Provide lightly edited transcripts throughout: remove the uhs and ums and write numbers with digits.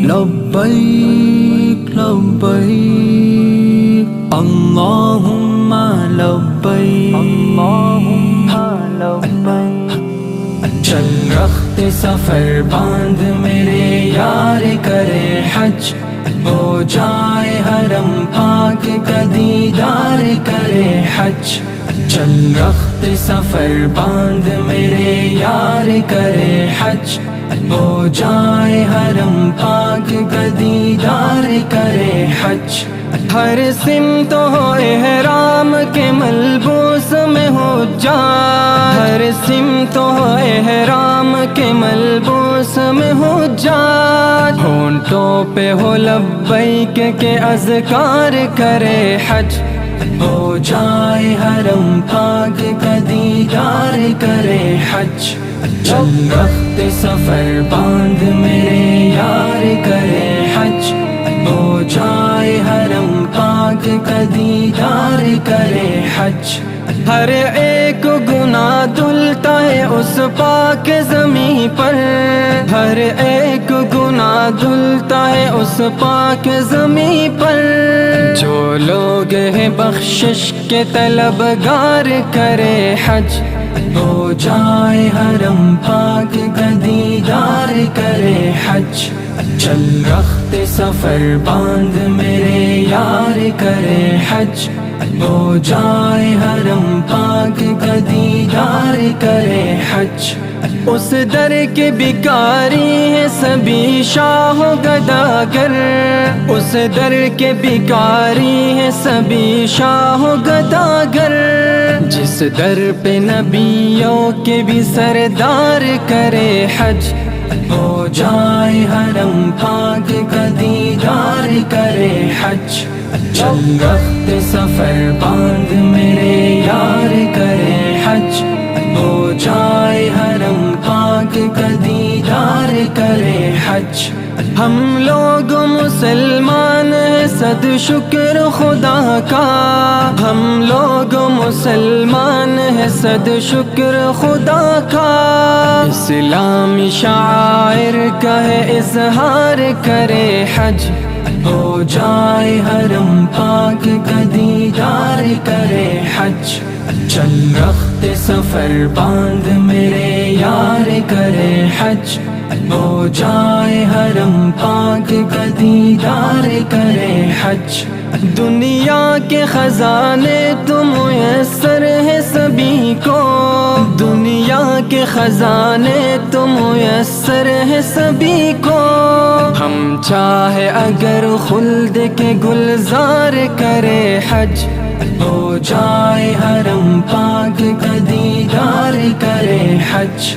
لبیک لبیک اللہم لبیک چل رخت سفر باندھ میرے یار کرے حج ہو جائے حرم پاک کا دیدار کرے حج چل رخت سفر باندھ میرے یار کرے حج ہو جائے حرم پاک کا دیدار کرے حج ہر سمت ہو احرام کے ملبوس میں ہو جا ہر سمت ہو احرام کے ملبوس میں ہو جا ہونٹوں پہ ہو لبیک کے اذکار کرے حج ہو جائے حرم پاک کا دیدار کرے حج چل رخت سفر باندھ میرے یار کرے حج ہو جائے حرم پاک کا دیدار کرے حج ہر ایک گناہ دھلتا ہے اس پاک زمیں پر ہر ایک گناہ دھلتا ہے اس پاک زمیں پر جو لوگ ہیں بخشش کے طلبگار کرے حج ہو جائے حرم پاک کا دیدار کرے حج چل رخت سفر باندھ میرے یار کرے حج ہو جائے حرم پاک کا دیدار کرے حج اس در کے بھکاری ہیں سبھی شاہ و گداگر اس در کے بھکاری ہیں سبھی شاہ و گداگر جس در پہ نبیوں کے بھی سردار کرے حج ہو جائے حرم پاک کا دیدار کرے حج چل رخت سفر باندھ میرے یار کرے حج ہو جائے حرم پاک کا دیدار کرے حج ہم لوگ مسلمان ہیں صد شکر خدا کا ہم لوگ مسلمان ہیں صد شکر خدا کا اسلامی شعائر کا ہے اظہار کرے حج ہو جائے حرم پاک کا دیدار کرے حج چل رخت سفر باندھ میرے یار کرے حج ہو جائے حرم پاک کا دیدار کرے حج دنیا کے خزانے تو میسر ہے سبھی کو دنیا کے خزانے تو میسر ہے سبھی کو ہم چاہے اگر خلد کے گلزار کرے حج ہو جائے حرم پاک کا دیدار کرے حج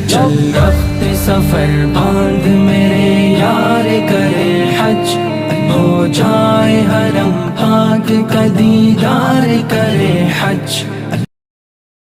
چل رخت سفر باندھ میرے یار کرے حج ہو جائے حرم پاک کا دیدار کرے حج